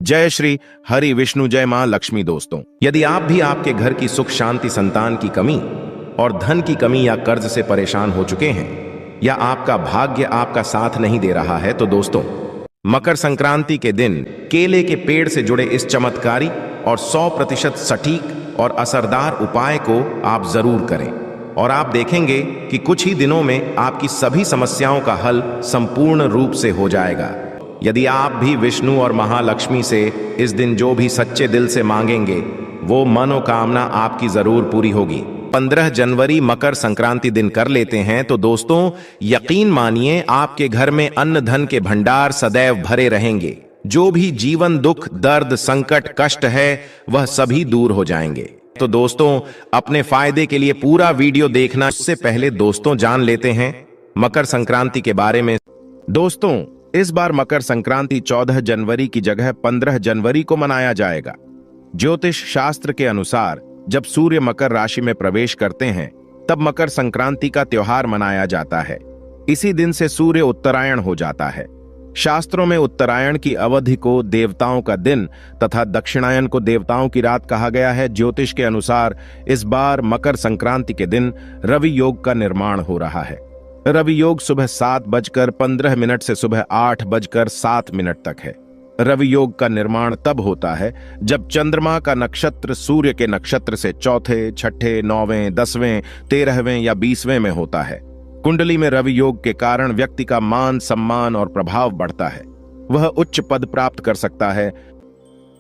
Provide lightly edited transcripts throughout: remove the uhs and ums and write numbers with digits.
जय श्री हरि विष्णु जय मां लक्ष्मी। दोस्तों, यदि आप भी आपके घर की सुख शांति, संतान की कमी और धन की कमी या कर्ज से परेशान हो चुके हैं या आपका भाग्य आपका साथ नहीं दे रहा है, तो दोस्तों मकर संक्रांति के दिन केले के पेड़ से जुड़े इस चमत्कारी और 100% सटीक और असरदार उपाय को आप जरूर करें और आप देखेंगे कि कुछ ही दिनों में आपकी सभी समस्याओं का हल संपूर्ण रूप से हो जाएगा। यदि आप भी विष्णु और महालक्ष्मी से इस दिन जो भी सच्चे दिल से मांगेंगे वो मनोकामना आपकी जरूर पूरी होगी। 15 जनवरी मकर संक्रांति दिन कर लेते हैं तो दोस्तों यकीन मानिए आपके घर में अन्न धन के भंडार सदैव भरे रहेंगे। जो भी जीवन दुख दर्द संकट कष्ट है वह सभी दूर हो जाएंगे। तो दोस्तों अपने फायदे के लिए पूरा वीडियो देखना। उससे पहले दोस्तों जान लेते हैं मकर संक्रांति के बारे में। दोस्तों इस बार मकर संक्रांति 14 जनवरी की जगह 15 जनवरी को मनाया जाएगा। ज्योतिष शास्त्र के अनुसार जब सूर्य मकर राशि में प्रवेश करते हैं तब मकर संक्रांति का त्योहार मनाया जाता है। इसी दिन से सूर्य उत्तरायण हो जाता है। शास्त्रों में उत्तरायण की अवधि को देवताओं का दिन तथा दक्षिणायन को देवताओं की रात कहा गया है। ज्योतिष के अनुसार इस बार मकर संक्रांति के दिन रवि योग का निर्माण हो रहा है। रवि योग सुबह 7:15 से सुबह 8:07 तक है। रवि योग का निर्माण तब होता है जब चंद्रमा का नक्षत्र सूर्य के नक्षत्र से चौथे, छठे, 9वें, 10वें, 13वें या 20वें में होता है। कुंडली में रवि योग के कारण व्यक्ति का मान सम्मान और प्रभाव बढ़ता है। वह उच्च पद प्राप्त कर सकता है।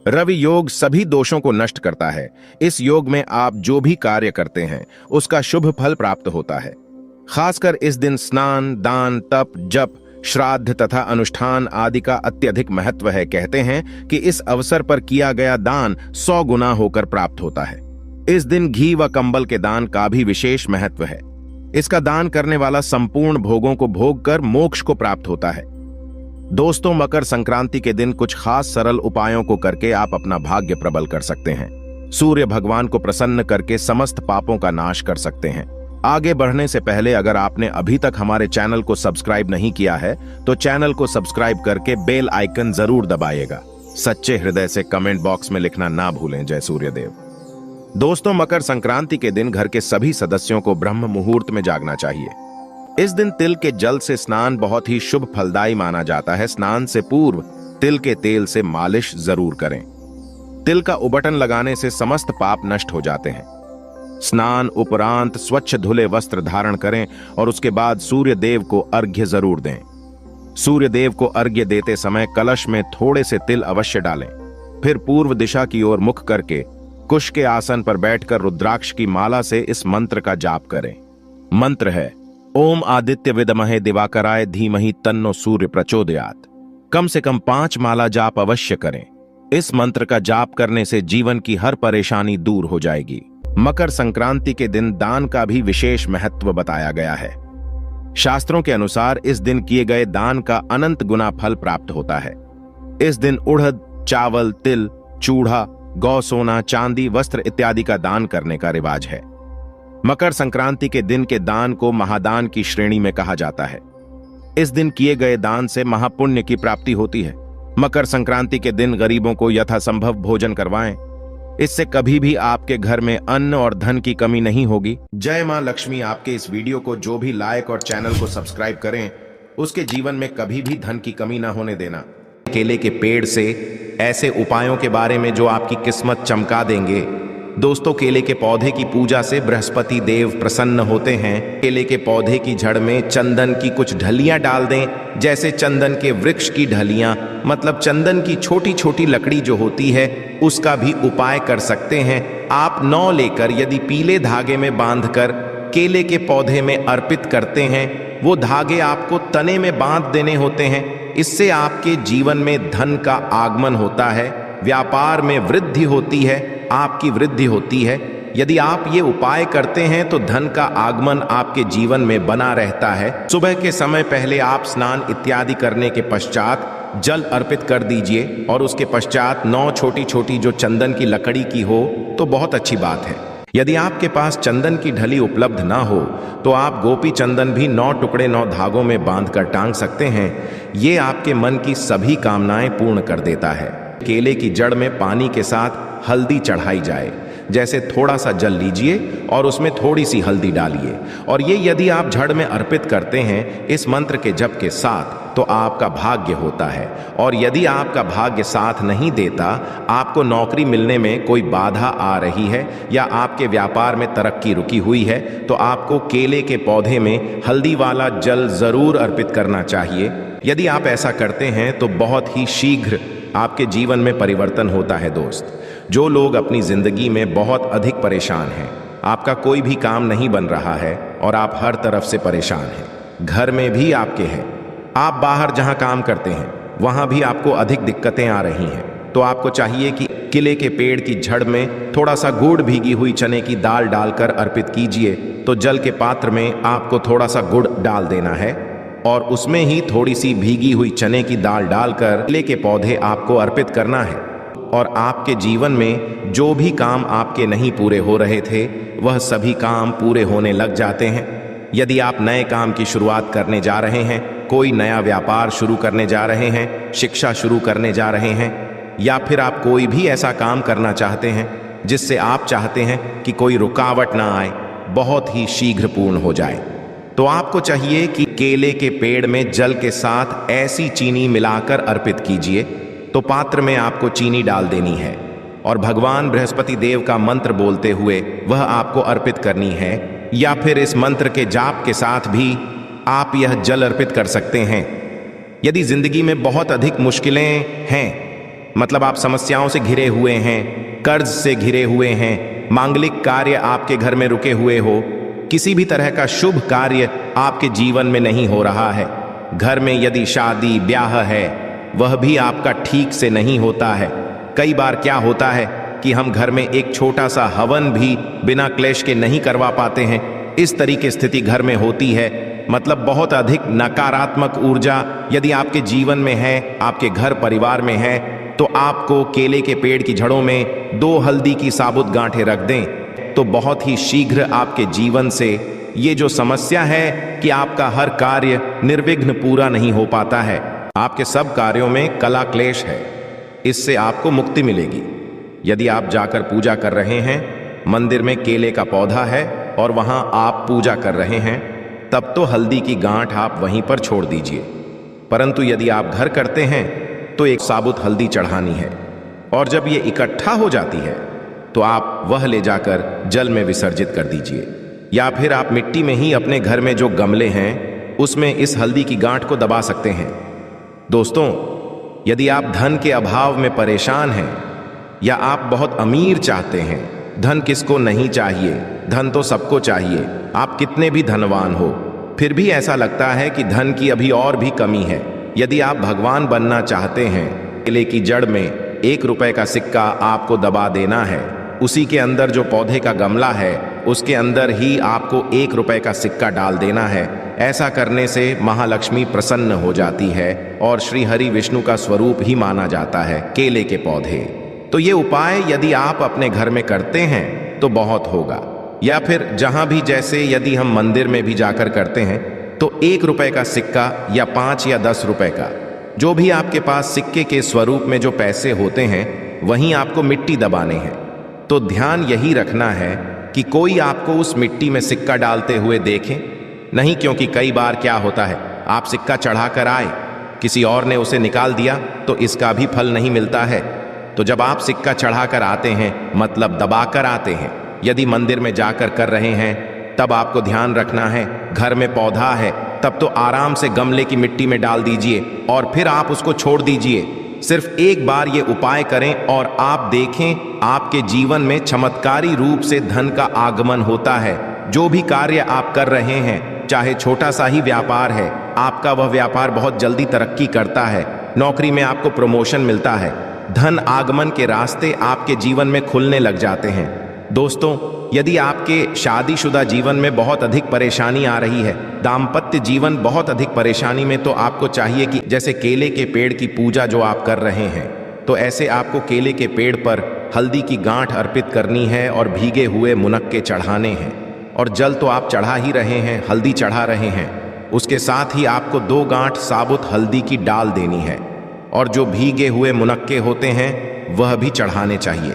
रवि योग सभी दोषों को नष्ट करता है। इस योग में आप जो भी कार्य करते हैं उसका शुभ फल प्राप्त होता है। खासकर इस दिन स्नान, दान, तप, जप, श्राद्ध तथा अनुष्ठान आदि का अत्यधिक महत्व है। कहते हैं कि इस अवसर पर किया गया दान 100 गुना होकर प्राप्त होता है। इस दिन घी व कंबल के दान का भी विशेष महत्व है। इसका दान करने वाला संपूर्ण भोगों को भोग कर मोक्ष को प्राप्त होता है। दोस्तों मकर संक्रांति के दिन कुछ खास सरल उपायों को करके आप अपना भाग्य प्रबल कर सकते हैं। सूर्य भगवान को प्रसन्न करके समस्त पापों का नाश कर सकते हैं। आगे बढ़ने से पहले अगर आपने अभी तक हमारे चैनल को सब्सक्राइब नहीं किया है तो चैनल को सब्सक्राइब करके बेल आइकन जरूर दबाइएगा। सच्चे हृदय से कमेंट बॉक्स में लिखना ना भूलें। जय सूर्यदेव। दोस्तों मकर संक्रांति के दिन घर के सभी सदस्यों को ब्रह्म मुहूर्त में जागना चाहिए। इस दिन तिल के जल से स्नान बहुत ही शुभ फलदायी माना जाता है। स्नान से पूर्व तिल के तेल से मालिश जरूर करें। तिल का उबटन लगाने से समस्त पाप नष्ट हो जाते हैं। स्नान उपरांत स्वच्छ धुले वस्त्र धारण करें और उसके बाद सूर्य देव को अर्घ्य जरूर दें। सूर्य देव को अर्घ्य देते समय कलश में थोड़े से तिल अवश्य डालें। फिर पूर्व दिशा की ओर मुख करके कुश के आसन पर बैठकर रुद्राक्ष की माला से इस मंत्र का जाप करें। मंत्र है ओम आदित्य विद्महे दिवाकराय धीमहि तन्नो सूर्य प्रचोदयात्। कम से कम 5 माला जाप अवश्य करें। इस मंत्र का जाप करने से जीवन की हर परेशानी दूर हो जाएगी। मकर संक्रांति के दिन दान का भी विशेष महत्व बताया गया है। शास्त्रों के अनुसार इस दिन किए गए दान का अनंत गुना फल प्राप्त होता है। इस दिन उड़द, चावल, तिल, चूड़ा, गौ सोना, चांदी, वस्त्र इत्यादि का दान करने का रिवाज है। मकर संक्रांति के दिन के दान को महादान की श्रेणी में कहा जाता है। इस दिन किए गए दान से महापुण्य की प्राप्ति होती है। मकर संक्रांति के दिन गरीबों को यथासंभव भोजन करवाएं। इससे कभी भी आपके घर में अन्न और धन की कमी नहीं होगी। जय मां लक्ष्मी। आपके इस वीडियो को जो भी लाइक और चैनल को सब्सक्राइब करें उसके जीवन में कभी भी धन की कमी ना होने देना। केले के पेड़ से ऐसे उपायों के बारे में जो आपकी किस्मत चमका देंगे। दोस्तों केले के पौधे की पूजा से बृहस्पति देव प्रसन्न होते हैं। केले के पौधे की जड़ में चंदन की कुछ ढलियां डाल दें। जैसे चंदन के वृक्ष की ढलियां, मतलब चंदन की छोटी छोटी लकड़ी जो होती है उसका भी उपाय कर सकते हैं। आप 9 लेकर यदि पीले धागे में बांधकर केले के पौधे में अर्पित करते हैं, वो धागे आपको तने में बांध देने होते हैं। इससे आपके जीवन में धन का आगमन होता है, व्यापार में वृद्धि होती है, आपकी वृद्धि होती है। यदि आप ये उपाय करते हैं तो धन का आगमन आपके जीवन में बना रहता है। सुबह के समय पहले आप स्नान इत्यादि करने के पश्चात जल अर्पित कर दीजिए और उसके पश्चात 9 छोटी छोटी जो चंदन की लकड़ी की हो तो बहुत अच्छी बात है। यदि आपके पास चंदन की ढली उपलब्ध ना हो तो आप गोपी चंदन भी 9 टुकड़े 9 धागों में बांधकर टांग सकते हैं। ये आपके मन की सभी कामनाएं पूर्ण कर देता है। केले की जड़ में पानी के साथ हल्दी चढ़ाई जाए। जैसे थोड़ा सा जल लीजिए और उसमें थोड़ी सी हल्दी डालिए, और ये यदि आप जड़ में अर्पित करते हैं इस मंत्र के जप के साथ, तो आपका भाग्य होता है। और यदि आपका भाग्य साथ नहीं देता, आपको नौकरी मिलने में कोई बाधा आ रही है या आपके व्यापार में तरक्की रुकी हुई है, तो आपको केले के पौधे में हल्दी वाला जल जरूर अर्पित करना चाहिए। यदि आप ऐसा करते हैं तो बहुत ही शीघ्र आपके जीवन में परिवर्तन होता है। दोस्त, जो लोग अपनी जिंदगी में बहुत अधिक परेशान हैं, आपका कोई भी काम नहीं बन रहा है और आप हर तरफ से परेशान हैं, घर में भी आपके हैं, आप बाहर जहां काम करते हैं वहां भी आपको अधिक दिक्कतें आ रही हैं, तो आपको चाहिए कि केले के पेड़ की जड़ में थोड़ा सा गुड़ भीगी हुई चने की दाल डालकर अर्पित कीजिए। तो जल के पात्र में आपको थोड़ा सा गुड़ डाल देना है और उसमें ही थोड़ी सी भीगी हुई चने की दाल डालकर केले के पौधे आपको अर्पित करना है। और आपके जीवन में जो भी काम आपके नहीं पूरे हो रहे थे, वह सभी काम पूरे होने लग जाते हैं। यदि आप नए काम की शुरुआत करने जा रहे हैं, कोई नया व्यापार शुरू करने जा रहे हैं, शिक्षा शुरू करने जा रहे हैं, या फिर आप कोई भी ऐसा काम करना चाहते हैं जिससे आप चाहते हैं कि कोई रुकावट ना आए, बहुत ही शीघ्र पूर्ण हो जाए, तो आपको चाहिए कि केले के पेड़ में जल के साथ ऐसी चीनी मिलाकर अर्पित कीजिए। तो पात्र में आपको चीनी डाल देनी है और भगवान बृहस्पति देव का मंत्र बोलते हुए वह आपको अर्पित करनी है, या फिर इस मंत्र के जाप के साथ भी आप यह जल अर्पित कर सकते हैं। यदि जिंदगी में बहुत अधिक मुश्किलें हैं, मतलब आप समस्याओं से घिरे हुए हैं, कर्ज से घिरे हुए हैं, मांगलिक कार्य आपके घर में रुके हुए हो, किसी भी तरह का शुभ कार्य आपके जीवन में नहीं हो रहा है, घर में यदि शादी ब्याह है वह भी आपका ठीक से नहीं होता है। कई बार क्या होता है कि हम घर में एक छोटा सा हवन भी बिना क्लेश के नहीं करवा पाते हैं। इस तरीके स्थिति घर में होती है, मतलब बहुत अधिक नकारात्मक ऊर्जा यदि आपके जीवन में है, आपके घर परिवार में है, तो आपको केले के पेड़ की जड़ों में 2 हल्दी की साबुत गांठें रख दें, तो बहुत ही शीघ्र आपके जीवन से ये जो समस्या है कि आपका हर कार्य निर्विघ्न पूरा नहीं हो पाता है, आपके सब कार्यों में कला क्लेश है, इससे आपको मुक्ति मिलेगी। यदि आप जाकर पूजा कर रहे हैं, मंदिर में केले का पौधा है और वहां आप पूजा कर रहे हैं, तब तो हल्दी की गांठ आप वहीं पर छोड़ दीजिए। परंतु यदि आप घर करते हैं तो एक साबुत हल्दी चढ़ानी है, और जब ये इकट्ठा हो जाती है तो आप वह ले जाकर जल में विसर्जित कर दीजिए, या फिर आप मिट्टी में ही अपने घर में जो गमले हैं उसमें इस हल्दी की गांठ को दबा सकते हैं। दोस्तों, यदि आप धन के अभाव में परेशान हैं या आप बहुत अमीर चाहते हैं, धन किसको नहीं चाहिए, धन तो सबको चाहिए, आप कितने भी धनवान हो, फिर भी ऐसा लगता है कि धन की अभी और भी कमी है। यदि आप भगवान बनना चाहते हैं, केले की जड़ में 1 रुपए का सिक्का आपको दबा देना है, उसी के अंदर जो पौधे का गमला है उसके अंदर ही आपको 1 रुपए का सिक्का डाल देना है। ऐसा करने से महालक्ष्मी प्रसन्न हो जाती है और श्री हरि विष्णु का स्वरूप ही माना जाता है केले के पौधे। तो ये उपाय यदि आप अपने घर में करते हैं तो बहुत होगा, या फिर जहां भी, जैसे यदि हम मंदिर में भी जाकर करते हैं तो 1 रुपए का सिक्का या 5 या 10 रुपए का, जो भी आपके पास सिक्के के स्वरूप में जो पैसे होते हैं, वहीं आपको मिट्टी दबाने हैं। तो ध्यान यही रखना है कि कोई आपको उस मिट्टी में सिक्का डालते हुए देखे नहीं, क्योंकि कई बार क्या होता है, आप सिक्का चढ़ाकर आए, किसी और ने उसे निकाल दिया तो इसका भी फल नहीं मिलता है। तो जब आप सिक्का चढ़ाकर आते हैं, मतलब दबाकर आते हैं, यदि मंदिर में जाकर कर रहे हैं, तब आपको ध्यान रखना है, घर में पौधा है तब तो आराम से गमले की मिट्टी में डाल दीजिए और फिर आप उसको छोड़ दीजिए। सिर्फ एक बार ये उपाय करें और आप देखें आपके जीवन में चमत्कारी रूप से धन का आगमन होता है। जो भी कार्य आप कर रहे हैं, चाहे छोटा सा ही व्यापार है, आपका वह व्यापार बहुत जल्दी तरक्की करता है, नौकरी में आपको प्रमोशन मिलता है, धन आगमन के रास्ते आपके जीवन में खुलने लग जाते हैं। दोस्तों, यदि आपके शादीशुदा जीवन में बहुत अधिक परेशानी आ रही है, दाम्पत्य जीवन बहुत अधिक परेशानी में, तो आपको चाहिए कि जैसे केले के पेड़ की पूजा जो आप कर रहे हैं, तो ऐसे आपको केले के पेड़ पर हल्दी की गांठ अर्पित करनी है और भीगे हुए मुनक्के चढ़ाने हैं। और जल तो आप चढ़ा ही रहे हैं, हल्दी चढ़ा रहे हैं, उसके साथ ही आपको 2 गांठ साबुत हल्दी की डाल देनी है। और जो भीगे हुए मुनक्के होते हैं वह भी चढ़ाने चाहिए।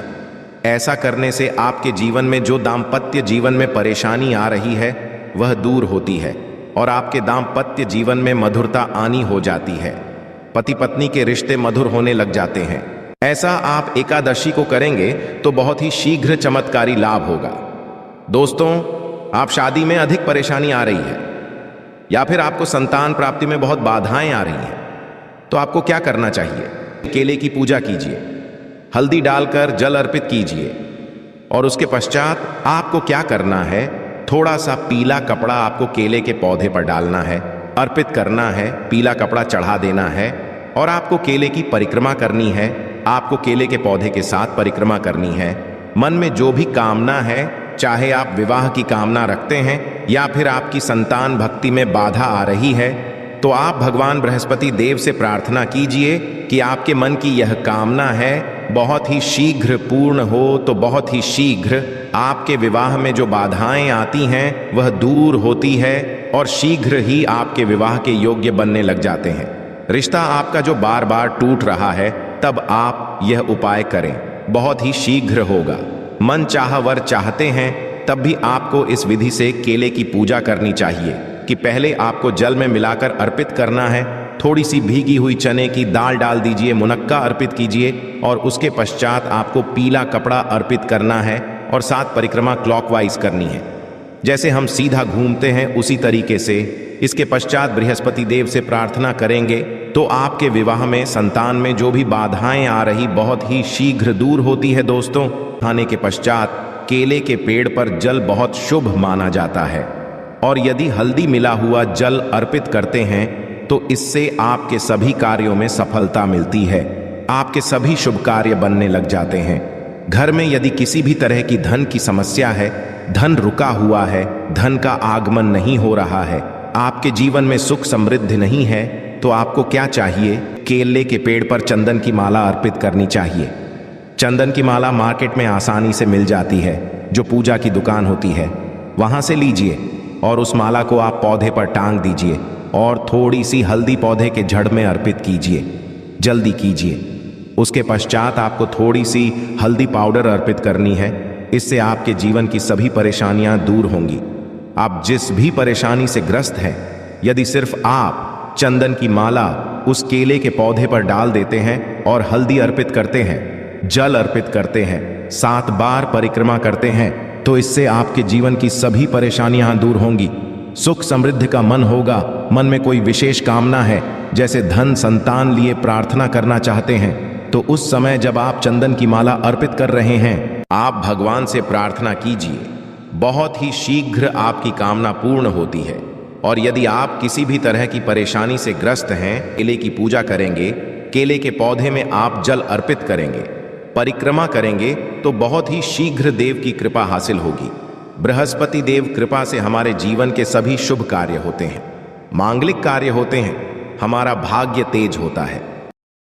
ऐसा करने से आपके जीवन में जो दाम्पत्य जीवन में परेशानी आ रही है वह दूर होती है और आपके दाम्पत्य जीवन में मधुरता आनी हो जाती है। पति पत्नी के रिश्ते मधुर होने लग जाते हैं। ऐसा आप एकादशी को करेंगे तो बहुत ही शीघ्र चमत्कारी लाभ होगा। दोस्तों, आप शादी में अधिक परेशानी आ रही है या फिर आपको संतान प्राप्ति में बहुत बाधाएं आ रही हैं, तो आपको क्या करना चाहिए? केले की पूजा कीजिए, हल्दी डालकर जल अर्पित कीजिए और उसके पश्चात आपको क्या करना है, थोड़ा सा पीला कपड़ा आपको केले के पौधे पर डालना है, अर्पित करना है, पीला कपड़ा चढ़ा देना है और आपको केले की परिक्रमा करनी है। आपको केले के पौधे के साथ परिक्रमा करनी है। मन में जो भी कामना है, चाहे आप विवाह की कामना रखते हैं या फिर आपकी संतान भक्ति में बाधा आ रही है, तो आप भगवान बृहस्पति देव से प्रार्थना कीजिए कि आपके मन की यह कामना है बहुत ही शीघ्र पूर्ण हो, तो बहुत ही शीघ्र आपके विवाह में जो बाधाएं आती हैं वह दूर होती है और शीघ्र ही आपके विवाह के योग्य बनने लग जाते हैं। रिश्ता आपका जो बार बार टूट रहा है, तब आप यह उपाय करें, बहुत ही शीघ्र होगा। मन चाह वर चाहते हैं, तब भी आपको इस विधि से केले की पूजा करनी चाहिए कि पहले आपको जल में मिलाकर अर्पित करना है। थोड़ी सी भीगी हुई चने की दाल डाल दीजिए, मुनक्का अर्पित कीजिए और उसके पश्चात आपको पीला कपड़ा अर्पित करना है और साथ परिक्रमा क्लॉकवाइज करनी है। जैसे हम सीधा घूमते हैं उसी तरीके से इसके पश्चात बृहस्पति देव से प्रार्थना करेंगे तो आपके विवाह में, संतान में जो भी बाधाएं आ रही बहुत ही शीघ्र दूर होती है। दोस्तों, खाने के पश्चात केले के पेड़ पर जल बहुत शुभ माना जाता है और यदि हल्दी मिला हुआ जल अर्पित करते हैं तो इससे आपके सभी कार्यों में सफलता मिलती है। आपके सभी शुभ कार्य बनने लग जाते हैं। घर में यदि किसी भी तरह की धन की समस्या है, धन रुका हुआ है, धन का आगमन नहीं हो रहा है, आपके जीवन में सुख समृद्धि नहीं है, तो आपको क्या चाहिए? केले के पेड़ पर चंदन की माला अर्पित करनी चाहिए। चंदन की माला मार्केट में आसानी से मिल जाती है, जो पूजा की दुकान होती है वहां से लीजिए और उस माला को आप पौधे पर टांग दीजिए और थोड़ी सी हल्दी पौधे के जड़ में अर्पित कीजिए। जल्दी कीजिए। उसके पश्चात आपको थोड़ी सी हल्दी पाउडर अर्पित करनी है। इससे आपके जीवन की सभी परेशानियां दूर होंगी। आप जिस भी परेशानी से ग्रस्त हैं, यदि सिर्फ आप चंदन की माला उस केले के पौधे पर डाल देते हैं और हल्दी अर्पित करते हैं, जल अर्पित करते हैं, 7 बार परिक्रमा करते हैं, तो इससे आपके जीवन की सभी परेशानियां दूर होंगी। सुख समृद्धि का मन होगा। मन में कोई विशेष कामना है, जैसे धन, संतान लिए प्रार्थना करना चाहते हैं, तो उस समय जब आप चंदन की माला अर्पित कर रहे हैं, आप भगवान से प्रार्थना कीजिए। बहुत ही शीघ्र आपकी कामना पूर्ण होती है। और यदि आप किसी भी तरह की परेशानी से ग्रस्त हैं, केले की पूजा करेंगे, केले के पौधे में आप जल अर्पित करेंगे, परिक्रमा करेंगे, तो बहुत ही शीघ्र देव की कृपा हासिल होगी। बृहस्पति देव कृपा से हमारे जीवन के सभी शुभ कार्य होते हैं, मांगलिक कार्य होते हैं, हमारा भाग्य तेज होता है।